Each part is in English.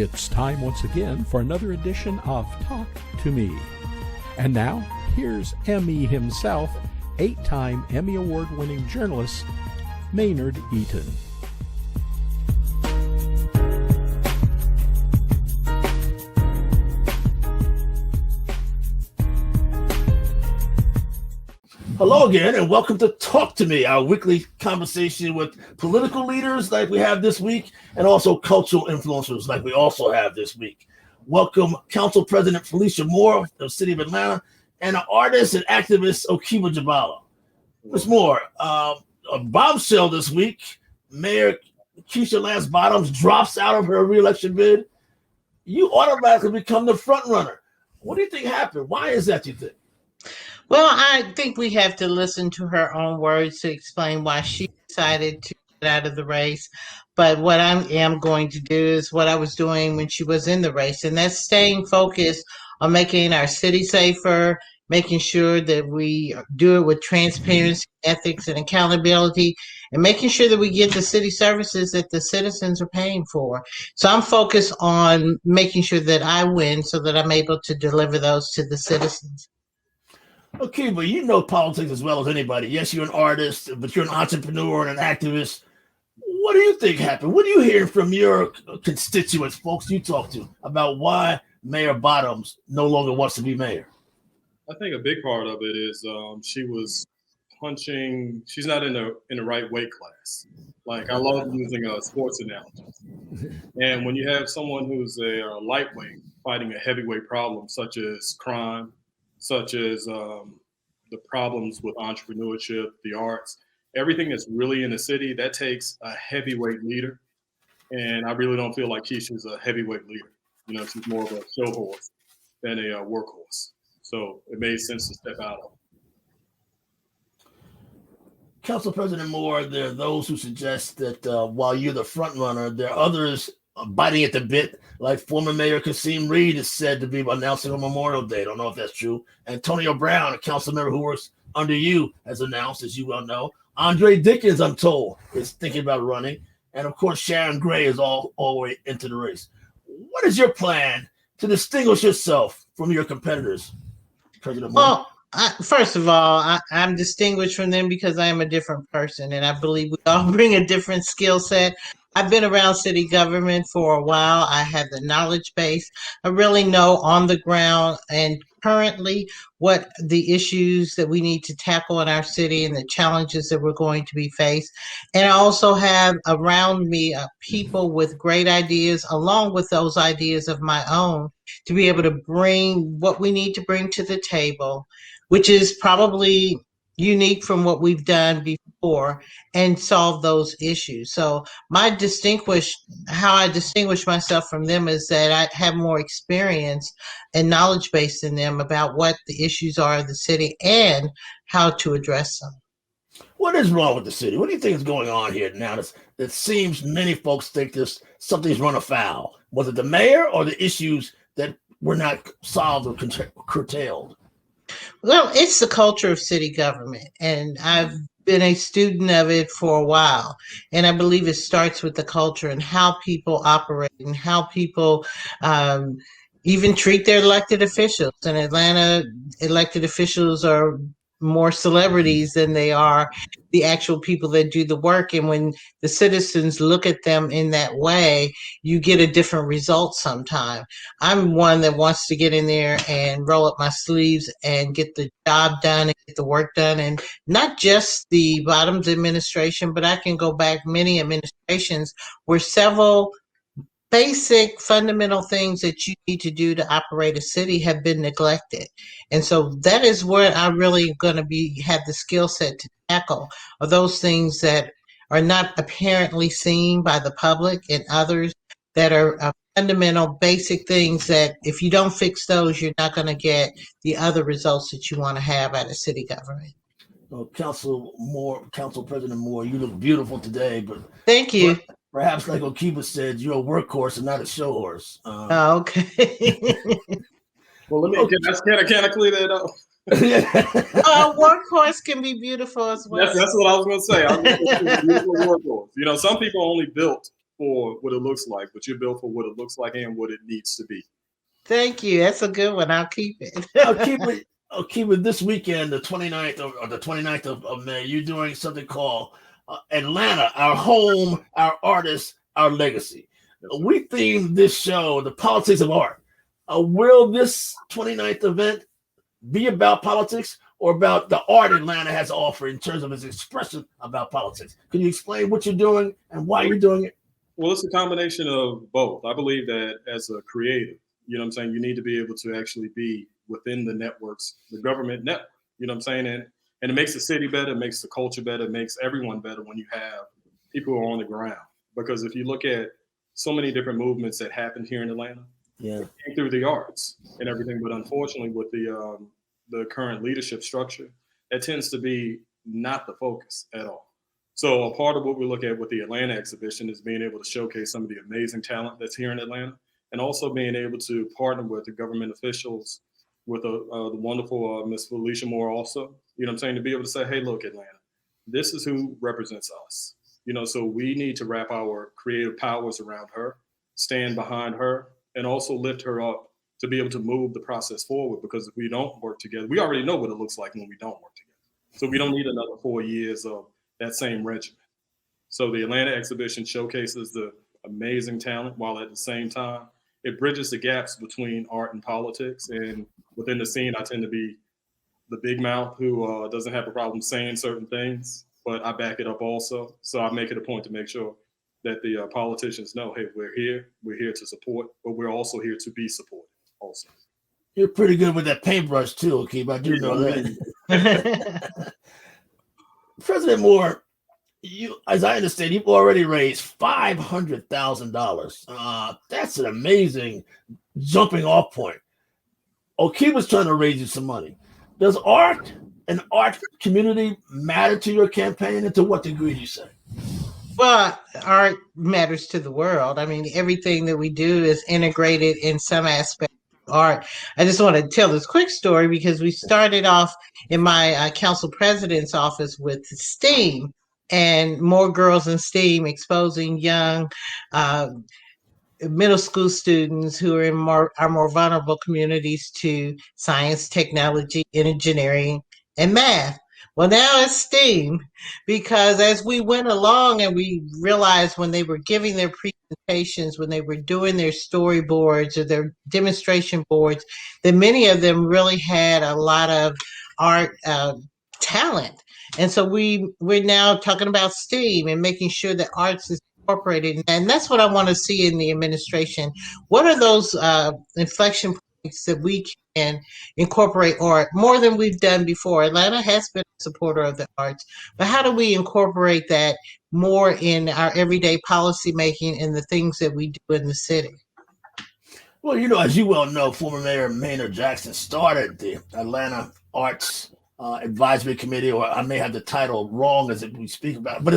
It's time once again for another edition of Talk to Me. And now, here's Emmy himself, 8-time Emmy Award-winning journalist, Maynard Eaton. Hello again, and welcome to Talk to Me, our weekly conversation with political leaders like we have this week, and also cultural influencers like we also have this week. Welcome Council President Felicia Moore of the City of Atlanta, and an artist and activist, Okeeba Jubalo. Ms. Moore, a bombshell this week. Mayor Keisha Lance Bottoms drops out of her re-election bid. You automatically become the front runner. What do you think happened? Why is that, you think? Well, I think we have to listen to her own words to explain why she decided to get out of the race. But what I am going to do is what I was doing when she was in the race, and that's staying focused on making our city safer, making sure that we do it with transparency, ethics, and accountability, and making sure that we get the city services that the citizens are paying for. So I'm focused on making sure that I win so that I'm able to deliver those to the citizens. Okay, but you know politics as well as anybody. Yes, you're an artist, but you're an entrepreneur and an activist. What do you think happened? What are you hearing from your constituents, folks you talk to, about why Mayor Bottoms no longer wants to be mayor? I think a big part of it is she was punching. She's not in the right weight class. Like, I love using a sports analogy. And when you have someone who's a lightweight fighting a heavyweight problem such as crime, such as the problems with entrepreneurship, the arts, everything that's really in the city, that takes a heavyweight leader. And I really don't feel like Keisha's a heavyweight leader. You know, she's more of a show horse than a workhorse. So it made sense to step out of it. Council President Moore, there are those who suggest that while you're the front runner, there are others biting at the bit, like former Mayor Kasim Reed is said to be announcing on Memorial Day. I don't know if that's true. Antonio Brown, a council member who works under you, has announced, as you well know. Andre Dickens, I'm told, is thinking about running. And of course, Sharon Gray is all the way into the race. What is your plan to distinguish yourself from your competitors, President Moore? Well, first of all, I'm distinguished from them because I am a different person, and I believe we all bring a different skill set. I've been around city government for a while. I have the knowledge base. I really know on the ground and currently what the issues that we need to tackle in our city and the challenges that we're going to be faced. And I also have around me people with great ideas, along with those ideas of my own, to be able to bring what we need to bring to the table, which is probably unique from what we've done before, and solve those issues. So how I distinguish myself from them is that I have more experience and knowledge base than them about what the issues are of the city and how to address them. What is wrong with the city? What do you think is going on here now? It seems many folks think something's run afoul. Was it the mayor or the issues that were not solved or curtailed? Well, it's the culture of city government, and I've been a student of it for a while. And I believe it starts with the culture and how people operate and how people even treat their elected officials. In Atlanta, elected officials are more celebrities than they are the actual people that do the work. And when the citizens look at them in that way, you get a different result sometime. I'm one that wants to get in there and roll up my sleeves and get the job done and get the work done. And not just the Bottoms administration, but I can go back many administrations where several basic fundamental things that you need to do to operate a city have been neglected. And so that is what I really going to have the skill set to tackle, are those things that are not apparently seen by the public, and others that are fundamental basic things that if you don't fix those, you're not going to get the other results that you want to have out of city government. Well, Council President Moore, you look beautiful today, but thank you. Perhaps, like Okeeba said, you're a workhorse and not a show horse. Okay. Well, can I clear that up? Workhorse can be beautiful as well. That's what I was going to say. I'm a beautiful workhorse. You know, some people are only built for what it looks like, but you're built for what it looks like and what it needs to be. Thank you. That's a good one. I'll keep it. I'll keep it this weekend, the 29th of May. You're doing something called Atlanta, our home, our artists, our legacy. We themed this show, the politics of art. Will this 29th event be about politics or about the art Atlanta has to offer in terms of its expression about politics? Can you explain what you're doing and why you're doing it? Well, it's a combination of both. I believe that as a creative, you know what I'm saying, you need to be able to actually be within the networks, the government network, you know what I'm saying? And it makes the city better, it makes the culture better, it makes everyone better when you have people who are on the ground. Because if you look at so many different movements that happened here in Atlanta, it came through the arts and everything. But unfortunately, with the current leadership structure, that tends to be not the focus at all. So a part of what we look at with the Atlanta exhibition is being able to showcase some of the amazing talent that's here in Atlanta, and also being able to partner with the government officials, with the wonderful Miss Felicia Moore also, you know what I'm saying, to be able to say, hey, look, Atlanta, this is who represents us. You know, so we need to wrap our creative powers around her, stand behind her, and also lift her up to be able to move the process forward. Because if we don't work together, we already know what it looks like when we don't work together. So we don't need another 4 years of that same regimen. So the Atlanta exhibition showcases the amazing talent, while at the same time, it bridges the gaps between art and politics. And within the scene, I tend to be the big mouth who doesn't have a problem saying certain things, but I back it up also. So I make it a point to make sure that the politicians know, hey, we're here to support, but we're also here to be supported also. You're pretty good with that paintbrush too, Okeeba. I do know that. President Moore, as I understand, you've already raised $500,000. That's an amazing jumping off point. Okeeba's trying to raise you some money. Does art and art community matter to your campaign, and to what degree do you say? Well, art matters to the world. I mean, everything that we do is integrated in some aspect of art. I just want to tell this quick story because we started off in my council president's office with STEAM and More Girls in STEAM, exposing young middle school students who are in our more vulnerable communities to science, technology, engineering, and math. Well, now it's STEAM, because as we went along and we realized when they were giving their presentations, when they were doing their storyboards or their demonstration boards, that many of them really had a lot of art talent. And so we're now talking about STEAM and making sure that arts is incorporated. And that's what I want to see in the administration. What are those inflection points that we can incorporate art more than we've done before? Atlanta has been a supporter of the arts, but how do we incorporate that more in our everyday policy making and the things that we do in the city? Well, as you well know, former Mayor Maynard Jackson started the Atlanta Arts Advisory Committee, or I may have the title wrong as we speak about it, but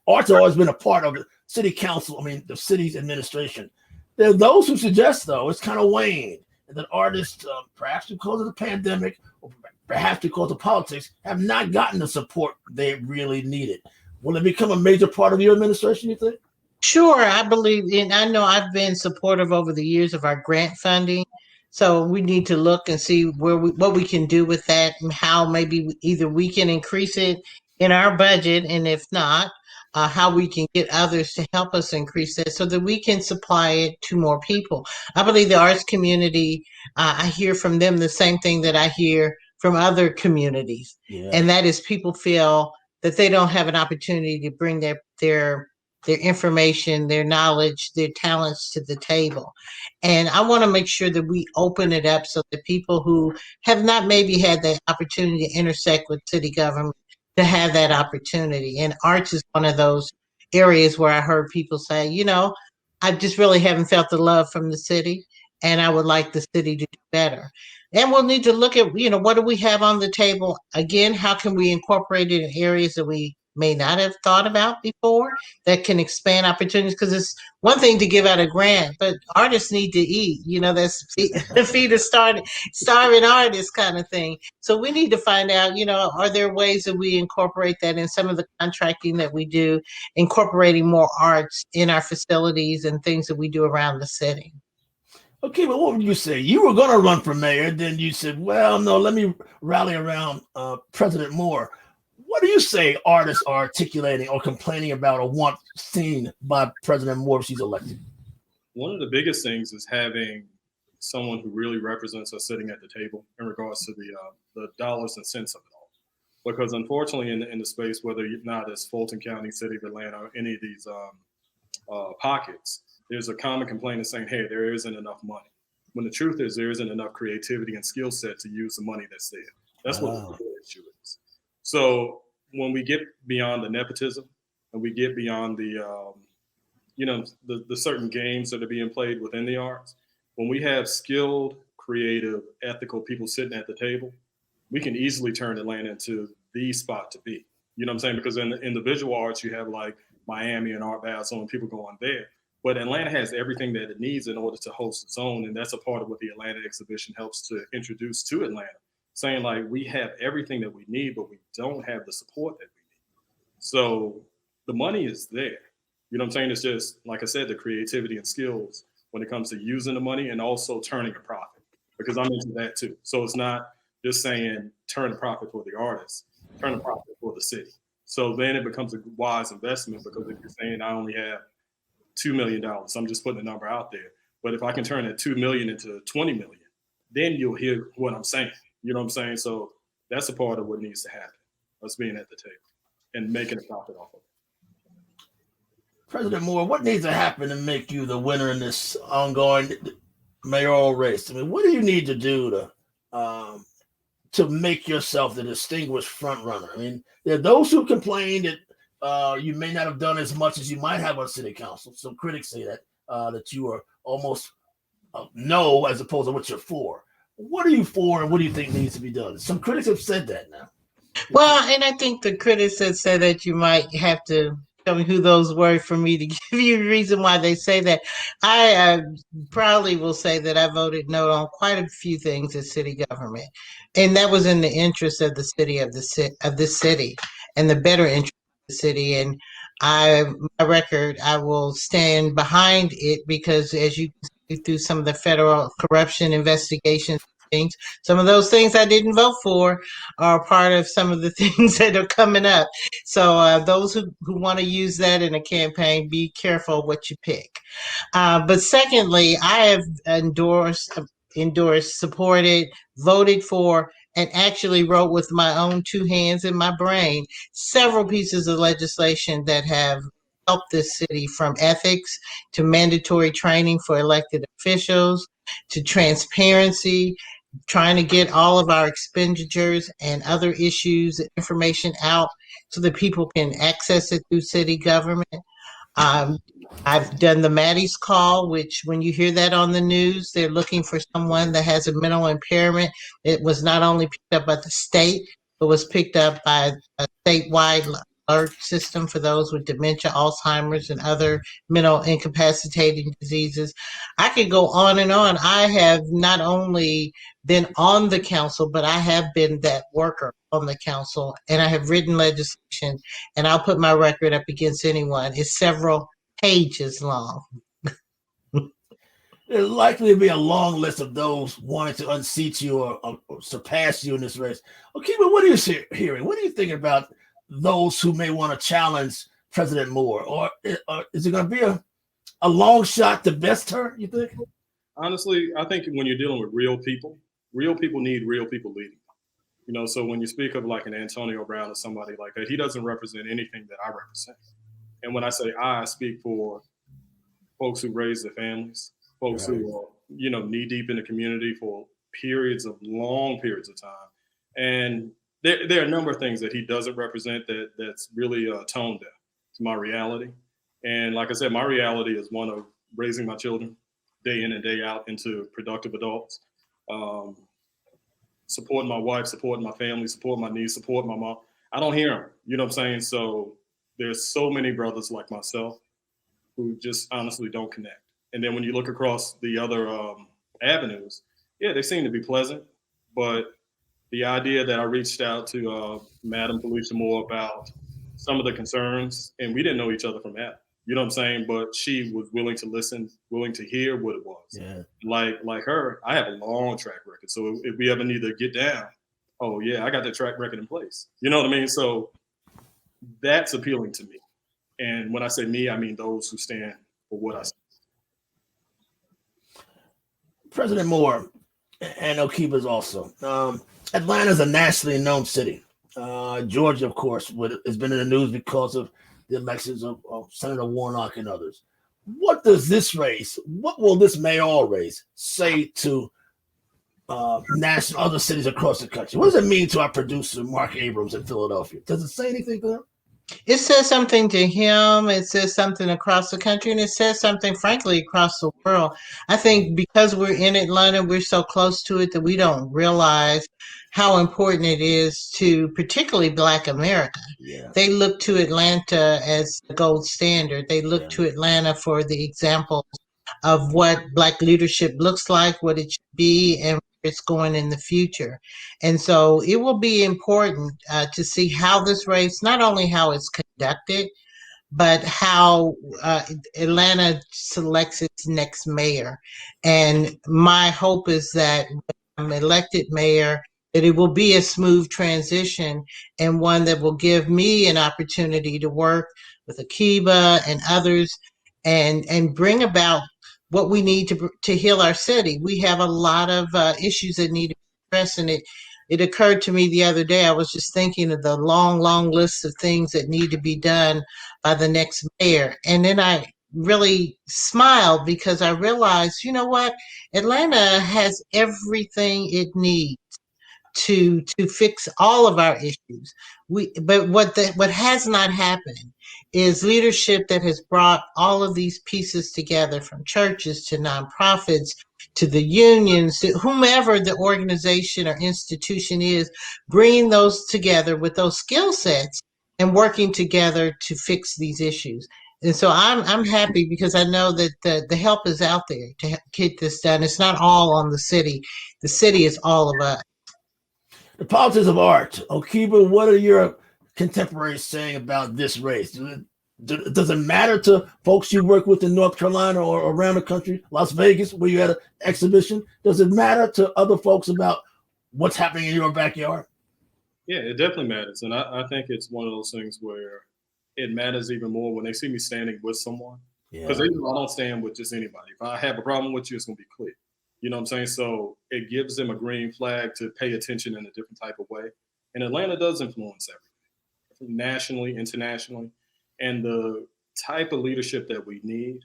arts has always been a part of the city council, the city's administration. There are those who suggest, though, it's kind of waned, and that artists, perhaps because of the pandemic, or perhaps because of politics, have not gotten the support they really needed. Will it become a major part of your administration, you think? Sure, I believe in. I know I've been supportive over the years of our grant funding. So we need to look and see what we can do with that, and how maybe either we can increase it in our budget, and if not, how we can get others to help us increase that so that we can supply it to more people. I believe the arts community, I hear from them the same thing that I hear from other communities. Yeah. And that is, people feel that they don't have an opportunity to bring their information, their knowledge, their talents to the table. And I want to make sure that we open it up so that people who have not maybe had the opportunity to intersect with city government to have that opportunity. And arts is one of those areas where I heard people say, I just really haven't felt the love from the city, and I would like the city to do better. And we'll need to look at, what do we have on the table? Again, how can we incorporate it in areas that we may not have thought about before that can expand opportunities. Because it's one thing to give out a grant, but artists need to eat. That's feed a starving artist kind of thing. So we need to find out, are there ways that we incorporate that in some of the contracting that we do, incorporating more arts in our facilities and things that we do around the city. Okay, but what would you say? You were going to run for mayor, then you said, well, no, let me rally around President Moore. What do you say artists are articulating or complaining about or want seen by President Moore if she's elected? One of the biggest things is having someone who really represents us sitting at the table in regards to the dollars and cents of it all. Because unfortunately, in the space, whether you're not as Fulton County, City of Atlanta, or any of these pockets, there's a common complaint of saying, hey, there isn't enough money. When the truth is, there isn't enough creativity and skill set to use the money that's there. That's what the real issue is. So when we get beyond the nepotism and we get beyond the certain games that are being played within the arts, when we have skilled, creative, ethical people sitting at the table, we can easily turn Atlanta into the spot to be. You know what I'm saying? Because in the visual arts, you have like Miami and Art Basel and people going there. But Atlanta has everything that it needs in order to host its own. And that's a part of what the Atlanta exhibition helps to introduce to Atlanta, saying like, we have everything that we need, but we don't have the support that we need. So the money is there. You know what I'm saying? It's just, like I said, the creativity and skills when it comes to using the money and also turning a profit, because I'm into that too. So it's not just saying turn a profit for the artist, turn a profit for the city. So then it becomes a wise investment, because if you're saying I only have $2 million, I'm just putting a number out there. But if I can turn that $2 million into 20 million, then you'll hear what I'm saying. You know what I'm saying? So that's a part of what needs to happen, us being at the table and making a profit off of it. President Moore, what needs to happen to make you the winner in this ongoing mayoral race? I mean, what do you need to do to make yourself the distinguished front runner? I mean, there are those who complain that you may not have done as much as you might have on city council. Some critics say that you are almost no as opposed to what you're for. What are you for, and what do you think needs to be done? Some critics have said that now. Well, and I think the critics that say that you might have to tell me who those were for me to give you a reason why they say that. I proudly will say that I voted no on quite a few things in city government, and that was in the interest of the city of this city and the better interest of the city. And my record, I will stand behind it, because as you can see through some of the federal corruption investigations, things, some of those things I didn't vote for are part of some of the things that are coming up. So those who want to use that in a campaign, be careful what you pick. But secondly, I have endorsed, supported, voted for, and actually wrote with my own two hands in my brain several pieces of legislation that have helped this city, from ethics to mandatory training for elected officials to transparency, trying to get all of our expenditures and other issues, information out so that people can access it through city government. Um, I've done the Maddie's Call, which when you hear that on the news, they're looking for someone that has a mental impairment. It was not only picked up by the state, but was picked up by a statewide alert system for those with dementia, Alzheimer's, and other mental incapacitating diseases. I could go on and on. I have not only been on the council, but I have been that worker on the council, and I have written legislation, and I'll put my record up against anyone. It's several pages long. There's likely to be a long list of those wanting to unseat you or surpass you in this race. Okay, but what are you hearing? What do you think about those who may want to challenge President Moore? Or is it going to be a long shot to best her, you think? Honestly, I think when you're dealing with real people need real people leading. So when you speak of like an Antonio Brown or somebody like that, he doesn't represent anything that I represent. And when I say I speak for folks who raise their families, folks who are, knee deep in the community for long periods of time. And there are a number of things that he doesn't represent that's really tone deaf to my reality. And like I said, my reality is one of raising my children day in and day out into productive adults, supporting my wife, supporting my family, supporting my niece, supporting my mom. I don't hear them. You know what I'm saying? So there's so many brothers like myself who just honestly don't connect. And then when you look across the other avenues, yeah, they seem to be pleasant. But the idea that I reached out to Madam Felicia Moore about some of the concerns, and we didn't know each other from Adam. You know what I'm saying? But she was willing to listen, willing to hear what it was. Yeah. Like her, I have a long track record. So if we ever need to get down, oh yeah, I got that track record in place. You know what I mean? So that's appealing to me. And when I say me, I mean those who stand for what I say. President Moore and Okeeba's also. Atlanta's a nationally known city. Georgia, of course, has been in the news because of the elections of Senator Warnock and others. What does this race, what will this mayoral race say to national other cities across the country? What does it mean to our producer, Mark Abrams in Philadelphia? Does it say anything to him? It says something to him. It says something across the country, and it says something, frankly, across the world. I think because we're in Atlanta, we're so close to it that we don't realize how important it is to particularly Black America. Yeah. They look to Atlanta as the gold standard. They look to Atlanta for the example of what Black leadership looks like, what it should be, and where it's going in the future. And so it will be important to see how this race, not only how it's conducted, but how Atlanta selects its next mayor. And my hope is that when I'm elected mayor, that it will be a smooth transition and one that will give me an opportunity to work with Okeeba and others and bring about what we need to heal our city. We have a lot of issues that need to be addressed, and it occurred to me the other day, I was just thinking of the long, long list of things that need to be done by the next mayor. And then I really smiled because I realized, you know what? Atlanta has everything it needs to fix all of our issues. But what has not happened is leadership that has brought all of these pieces together, from churches to nonprofits to the unions, to whomever the organization or institution is, bringing those together with those skill sets and working together to fix these issues. And so I'm happy because I know that the help is out there to get this done. It's not all on the city. The city is all of us. The politics of art. Okeeba, what are your contemporaries saying about this race? Does it matter to folks you work with in North Carolina or around the country, Las Vegas, where you had an exhibition? Does it matter to other folks about what's happening in your backyard? Yeah, it definitely matters. And I think it's one of those things where it matters even more when they see me standing with someone. Because I don't stand with just anybody. If I have a problem with you, it's going to be clear. You know what I'm saying? So it gives them a green flag to pay attention in a different type of way. And Atlanta does influence everything, nationally, internationally. And the type of leadership that we need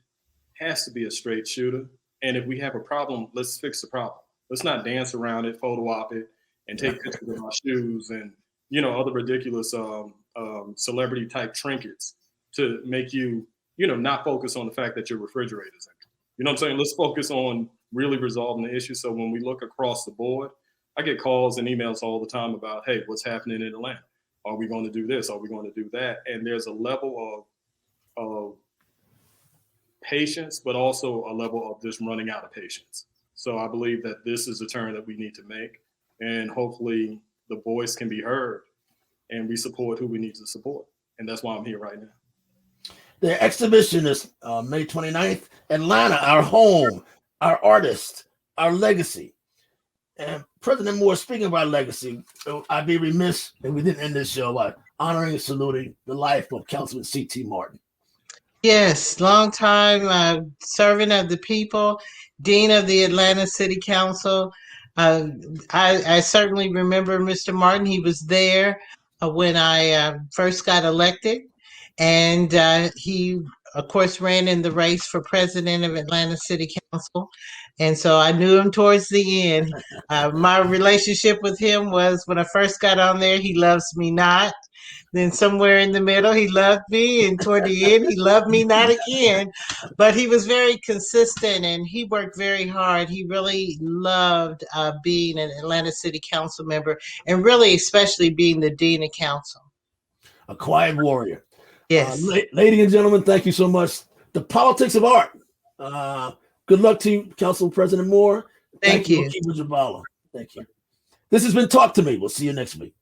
has to be a straight shooter. And if we have a problem, let's fix the problem. Let's not dance around it, photo op it, and take pictures of our shoes and, other ridiculous celebrity type trinkets to make you, not focus on the fact that your refrigerator is empty. You know what I'm saying? Let's focus on really resolving the issue. So when we look across the board, I get calls and emails all the time about, hey, what's happening in Atlanta? Are we going to do this? Are we going to do that? And there's a level of patience, but also a level of just running out of patience. So I believe that this is a turn that we need to make. And hopefully the voice can be heard and we support who we need to support. And that's why I'm here right now. The exhibition is May 29th. Atlanta, our home, our artist, our legacy. And President Moore, speaking of our legacy, I'd be remiss if we didn't end this show by honoring and saluting the life of Councilman CPT Martin. Yes, long time servant of the people, Dean of the Atlanta City Council. I certainly remember Mr. Martin. He was there when I first got elected. And he, of course, ran in the race for president of Atlanta City Council. And so I knew him towards the end. My relationship with him was when I first got on there, he loves me not. Then somewhere in the middle, he loved me. And toward the end, he loved me not again. But he was very consistent and he worked very hard. He really loved being an Atlanta City Council member and really especially being the Dean of Council. a quiet warrior. Yes. Ladies and gentlemen, thank you so much. The politics of art. Good luck to you, Council President Moore. Thank you. Okeeba Jubalo. Thank you. This has been Talk to Me. We'll see you next week.